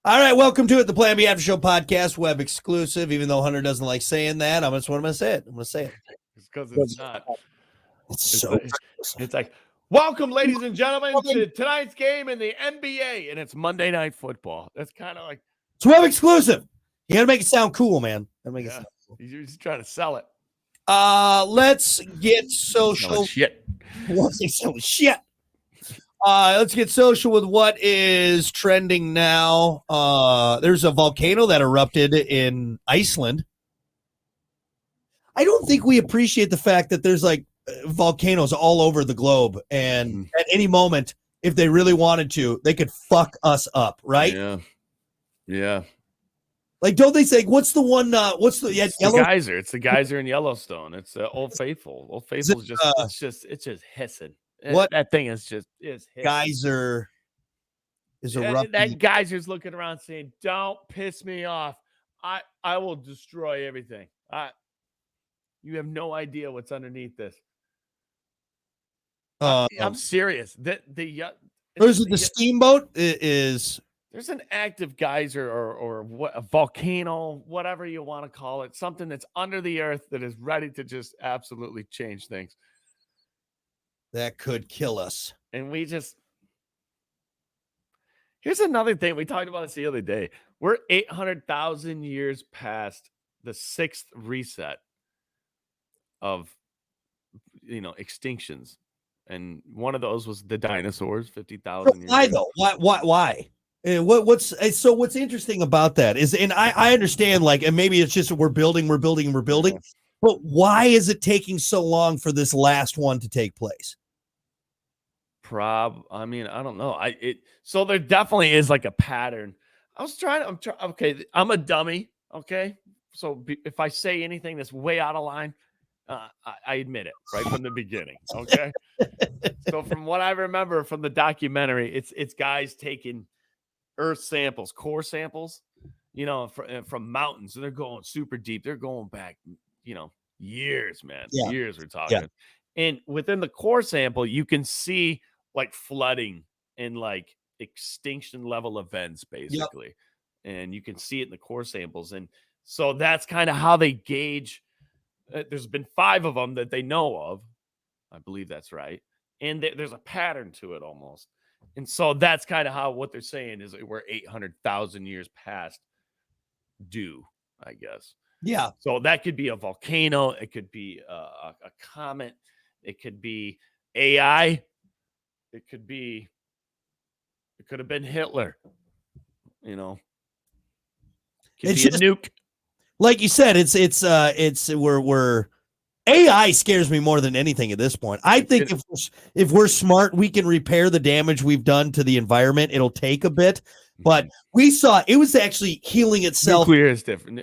All right, welcome to it, the Plan B After Show podcast, web exclusive. Even though Hunter doesn't like saying that, I'm going to say it. I'm going to say it. It's because it's not. It's It's like, welcome, ladies and gentlemen, to tonight's game in the NBA, and it's Monday Night Football. That's kind of like it's web exclusive. You got to make it sound cool, man. Sound cool. You're just trying to sell it. Let's get social. Shit. Shit. Let's get social with what is trending now. There's a volcano that erupted in Iceland. I don't think we appreciate the fact that there's like volcanoes all over the globe, and at any moment, if they really wanted to, they could fuck us up, right? Yeah. Like, don't they say what's the one? What's the the geyser? It's the geyser in Yellowstone. It's Old Faithful. Old Faithful is it's just hissing. What that thing is hissing. Geyser is erupting. That geyser's looking around saying, "Don't piss me off. I will destroy everything. You have no idea what's underneath this." I'm serious. The steamboat is. There's an active geyser or what, a volcano, whatever you want to call it, something that's under the earth that is ready to just absolutely change things. That could kill us. And here's another thing. We talked about this the other day. We're 800,000 years past the sixth reset of, extinctions. And one of those was the dinosaurs, 50,000 years. Why though? Why? What's interesting about that is, and I understand, like, and maybe it's just we're building, but why is it taking so long for this last one to take place? I don't know. So there definitely is like a pattern. Okay, I'm a dummy. Okay, so if I say anything that's way out of line, I admit it right from the beginning. Okay, so from what I remember from the documentary, it's guys taking earth samples, core samples, from mountains, and they're going super deep. They're going back, years, man. Yeah. Years we're talking. Yeah. And within the core sample, you can see like flooding and like extinction level events, basically. Yep. And you can see it in the core samples. And so that's kind of how they gauge. There's been 5 of them that they know of. I believe that's right. And there's a pattern to it almost. And so that's kind of what they're saying is that we're 800,000 years past due, I guess. Yeah. So that could be a volcano. It could be a comet. It could be AI. It could have been Hitler. It could be a nuke. Like you said, we're AI scares me more than anything at this point. I think if we're smart, we can repair the damage we've done to the environment. It'll take a bit, but we saw it was actually healing itself. Nuclear is different.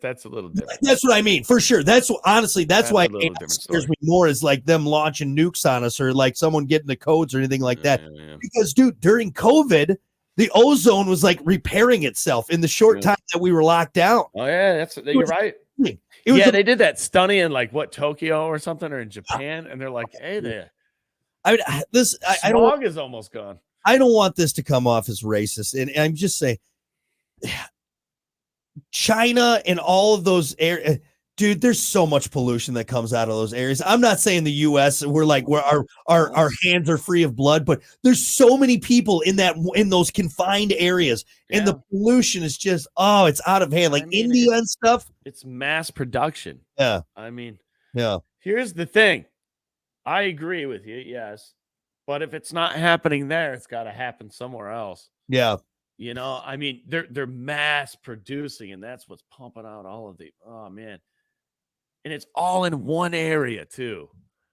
That's a little different. That's what I mean, for sure. That's why AI scares me more is like them launching nukes on us or like someone getting the codes or anything like that. Yeah. Because, dude, during COVID, the ozone was like repairing itself in the short time that we were locked down. Oh yeah, you're right. They did that study in like Tokyo or something, or in Japan, and they're like, "Hey, there." Smog is almost gone. I don't want this to come off as racist, and I'm just saying, China and all of those areas, dude. There's so much pollution that comes out of those areas. I'm not saying the U.S. We're our hands are free of blood, but there's so many people in those confined areas, and the pollution is just it's out of hand. Like India and stuff. It's mass production. Yeah. Yeah. Here's the thing. I agree with you. Yes. But if it's not happening there, it's got to happen somewhere else. Yeah. They're mass producing, and that's what's pumping out all of oh man. And it's all in one area too.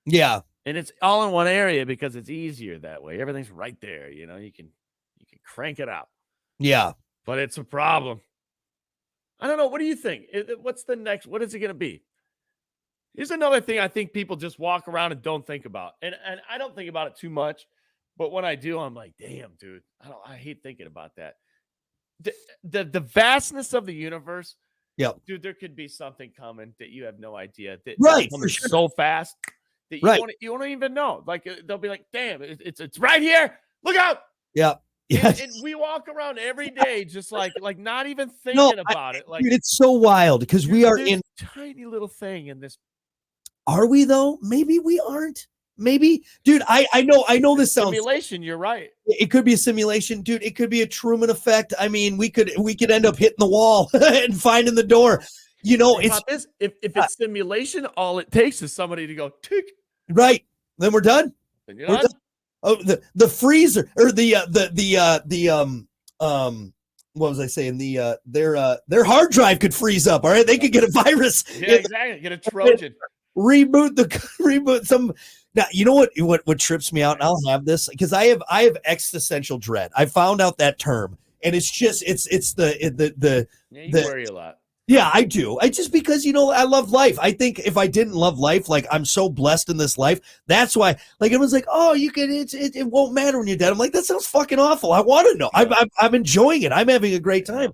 Yeah. And it's all in one area because it's easier that way. Everything's right there. You can crank it out. Yeah. But it's a problem. I don't know. What do you think? What's the next? What is it going to be? Here's another thing I think people just walk around and don't think about. And I don't think about it too much. But when I do, I'm like, damn, dude. I hate thinking about that. The vastness of the universe. Yeah. Dude, there could be something coming that you have no idea. Right. For sure. So fast that you won't even know. Like they'll be like, damn, it's right here. Look out. Yeah. Yeah. And we walk around every day just like not even No, thinking about it. Like dude, it's so wild because we you're are this in. tiny little thing in this Are we though? Maybe we aren't. Maybe, dude. I know this sounds. simulation. You're right. It could be a simulation, dude. It could be a Truman effect. I mean, we could end up hitting the wall and finding the door. Think It's about this. If it's simulation, all it takes is somebody to go tick, right. Then we're done. and you're We're done. done. Oh, the freezer or the what was I saying? Their hard drive could freeze up. All right, they could get a virus. Yeah, exactly. Get a Trojan. Reboot some. Now you know what trips me out, and I'll have this because I have existential dread. I found out that term, and it's just it's the Yeah, you the worry a lot. yeah, I do. I just because I love life. I think if I didn't love life, like I'm so blessed in this life, that's why. Like it was like, oh, you can. It won't matter when you're dead. I'm like, that sounds fucking awful. I want to know. I'm enjoying it. I'm having a great time.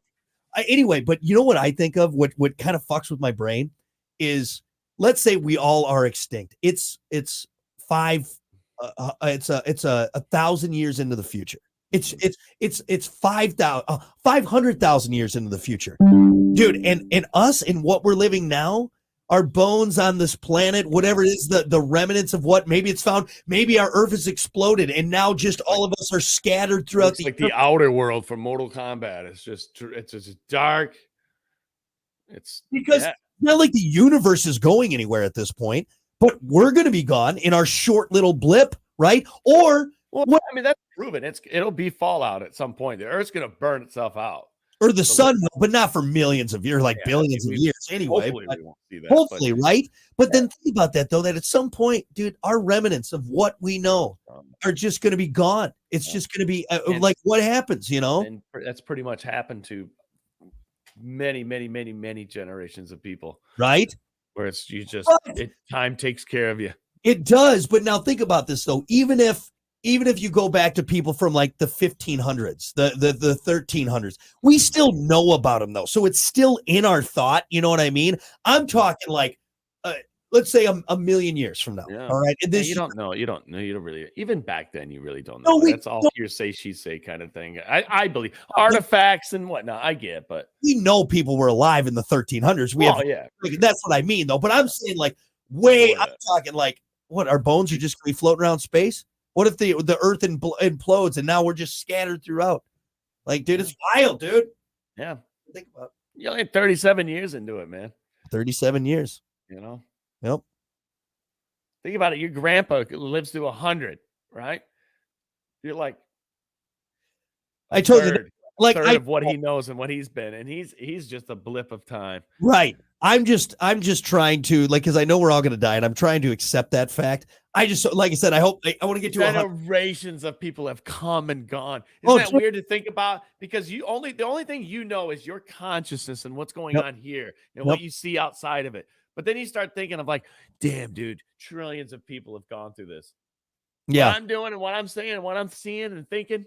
Anyway, but you know what I think of? What kind of fucks with my brain is, let's say we all are extinct. It's 1,000 years into the future. It's 500,000 years into the future, dude. And us and what we're living now, our bones on this planet, whatever it is, the remnants of what maybe it's found, maybe our Earth has exploded, and now just all of us are scattered throughout It's like the outer world from Mortal Kombat. It's just dark. It's because it's not like the universe is going anywhere at this point, but we're going to be gone in our short little blip, right? Or well, I mean, that's proven. It'll be fallout at some point. The Earth's going to burn itself out. Or the sun will, but not for millions of years, like billions of years anyway. Hopefully, we won't see that. Hopefully, right? But then think about that, though, that at some point, dude, our remnants of what we know are just going to be gone. It's just going to be like what happens, And that's pretty much happened to many generations of people. Right? Where it's time takes care of you. It does. But now think about this, though. Even if you go back to people from like the 1500s, the 1300s, we still know about them though. So it's still in our thought. You know what I mean? I'm talking like, let's say a million years from now. Yeah. All right. And you don't know. You don't really, even back then, you really don't know. That's all hearsay, she say kind of thing. I believe artifacts and whatnot. I get, but we know people were alive in the 1300s. That's what I mean though. But I'm saying like I'm talking like what, our bones are just going to be floating around space? What if the Earth implodes and now we're just scattered throughout? Like, dude, it's wild, dude. Yeah. Think about it. You're only 37 years into it, man. 37 years. Yep. Think about it. Your grandpa lives to 100, right? You're like, I told you, like, third of what he knows and what he's been, and he's just a blip of time. Right. I'm just trying to, like, because I know we're all going to die, and I'm trying to accept that fact. I just, like I said, I want to get to generations of people have come and gone. Isn't that weird to think about? Because the only thing you know is your consciousness and what's going on here and what you see outside of it. But then you start thinking of like, damn, dude, trillions of people have gone through this. Yeah. What I'm doing and what I'm saying and what I'm seeing and thinking.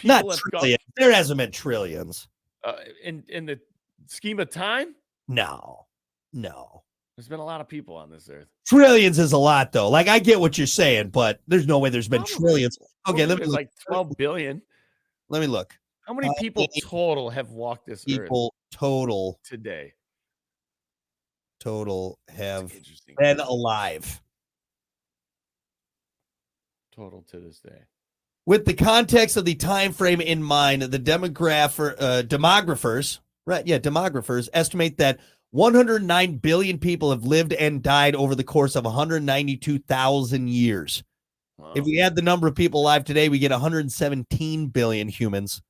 Not trillions. There hasn't been trillions. In the scheme of time? No. There's been a lot of people on this earth. Trillions is a lot, though. Like, I get what you're saying, but there's no way there's been trillions. Okay, let me look. Like 12 billion. Let me look. How many people total have walked this earth? People total today. Total have been alive. Total to this day. With the context of the time frame in mind, the demographers, right? Yeah, demographers estimate that 109 billion people have lived and died over the course of 192,000 years. Wow. If we add the number of people alive today, we get 117 billion humans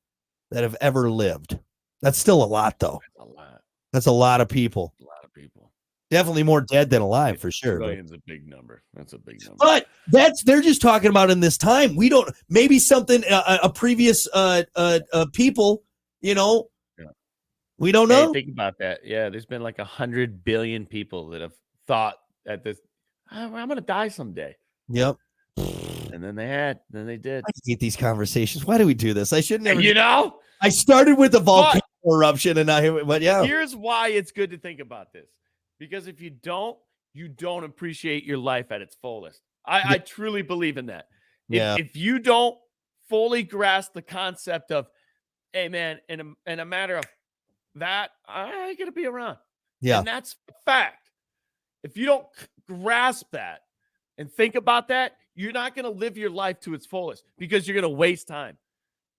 that have ever lived. That's still a lot, though. That's a lot. That's a lot of people. A lot of people. Definitely more dead than alive, for sure. Billion's a big number. That's a big number. But they're just talking about in this time. We don't, maybe something a previous people, we don't know. Hey, think about that. Yeah, there's been like 100 billion people that have thought at this, I'm gonna die someday. Yep. And then they did. I hate these conversations. Why do we do this? I shouldn't have. I started with the volcano eruption, and but yeah. Here's why it's good to think about this. Because if you don't appreciate your life at its fullest. I truly believe in that. If you don't fully grasp the concept of, hey man, in a matter of that, I ain't gonna be around. Yeah. And that's a fact. If you don't grasp that and think about that, you're not gonna live your life to its fullest because you're gonna waste time.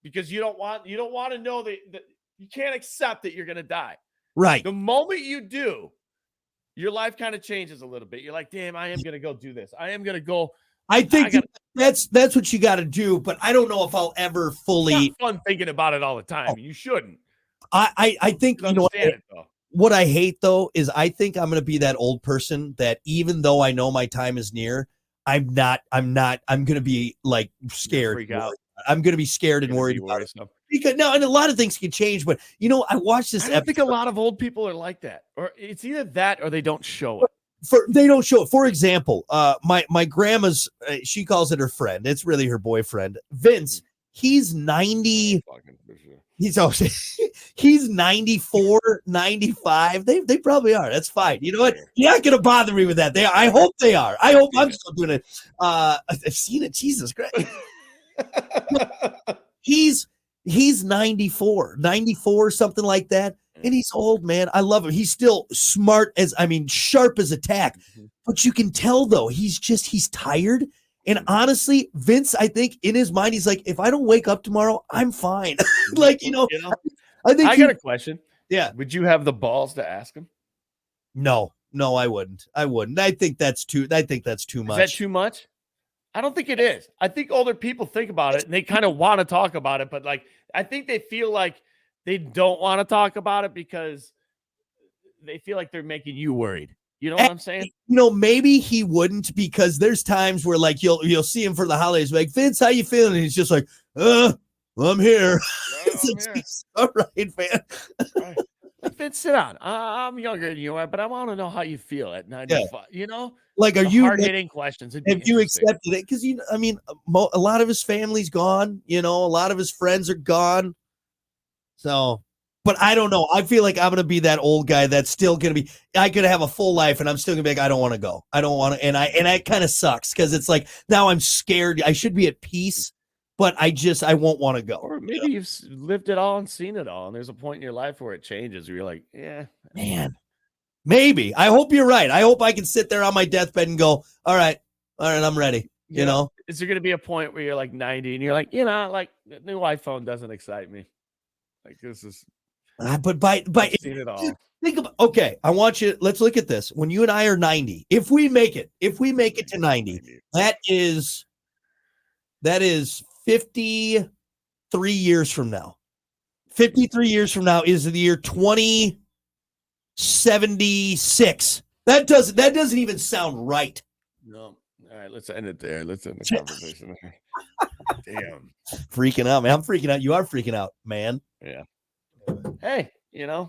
Because you don't want to know that you can't accept that you're gonna die. Right. The moment you do, your life kind of changes a little bit. You're like, damn, I am gonna go do this. I am gonna go. I think that's what you got to do, but I don't know if I'll ever fully. It's not fun thinking about it all the time. You shouldn't. I think You know what I hate though is I think I'm going to be that old person that even though I know my time is near, I'm going to be like scared. Freak out. I'm going to be scared and worried about it. Because and a lot of things can change, but I watched this. I think a lot of old people are like that, or it's either that or they don't show it. They don't show it. For example, my grandma's, she calls it her friend. It's really her boyfriend, Vince. He's 90. He's 94, 95. They probably are. That's fine. You know what? You're not going to bother me with that. I hope they are. I hope I'm still doing it. I've seen it. Jesus Christ. He's 94, something like that. And he's old, man. I love him. He's still sharp as a tack. But you can tell though, he's tired. And honestly, Vince, I think in his mind, he's like, if I don't wake up tomorrow, I'm fine. I think I got a question. Yeah. Would you have the balls to ask him? No, I wouldn't. I think that's too much. Is that too much? I don't think it is. I think older people think about it and they kind of want to talk about it, but I think they feel like they don't want to talk about it because they feel like they're making you worried. You know what I'm saying? Maybe he wouldn't, because there's times where you'll see him for the holidays, like, Vince, how you feeling? And he's just like, I'm here. All right, man. Right. Vince, sit down. I'm younger than you are, but I want to know how you feel at 95. Yeah. Are you hard-hitting questions? Have you accepted it? Because a lot of his family's gone. A lot of his friends are gone. So, but I don't know. I feel like I'm gonna be that old guy that's still gonna be. I could have a full life, and I'm still gonna be like, I don't want to go. I don't want to, and that kind of sucks because it's like now I'm scared. I should be at peace, but I won't want to go. Or maybe you've lived it all and seen it all, and there's a point in your life where it changes. Where you're like, yeah, man. Maybe. I hope you're right. I hope I can sit there on my deathbed and go, all right, I'm ready. You know? Is there going to be a point where you're like 90 and you're like, the new iPhone doesn't excite me? Like this is. But I've seen it all. Think about. Okay, I want you. Let's look at this. When you and I are 90, if we make it to 90, that is 53 years from now. 53 years from now is the year 2076. That doesn't even sound right. No. All right, let's end it there. Let's end the conversation. Damn. Freaking out, man. I'm freaking out. You are freaking out, man. Yeah. Hey, Yeah,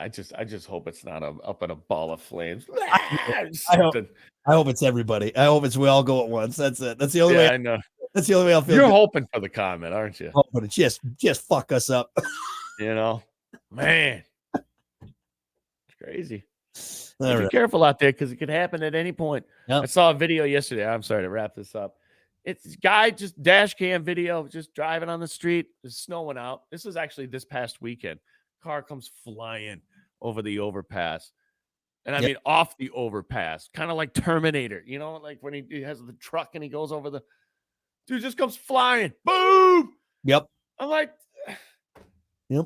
I just hope it's not up in a ball of flames. I hope it's everybody. I hope we all go at once. That's it. That's the only way. I know. That's the only way I'll feel. You're good. hoping for the comment, aren't you? But it just fuck us up. Man. It's crazy. Be careful out there because it could happen at any point. Yep. I saw a video yesterday. I'm sorry to wrap this up. It's a guy, just dash cam video, just driving on the street. It's snowing out. This is actually this past weekend. Car comes flying over the overpass. And I mean, off the overpass, kind of like Terminator, like when he has the truck and he goes over the dude just comes flying. Boom. Yep. I'm like, yep.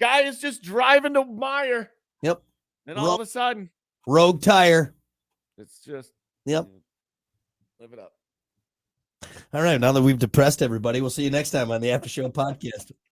Guy is just driving to Meyer. Yep. And all of a sudden, rogue tire. It's just, live it up. All right. Now that we've depressed everybody, we'll see you next time on the After Show podcast.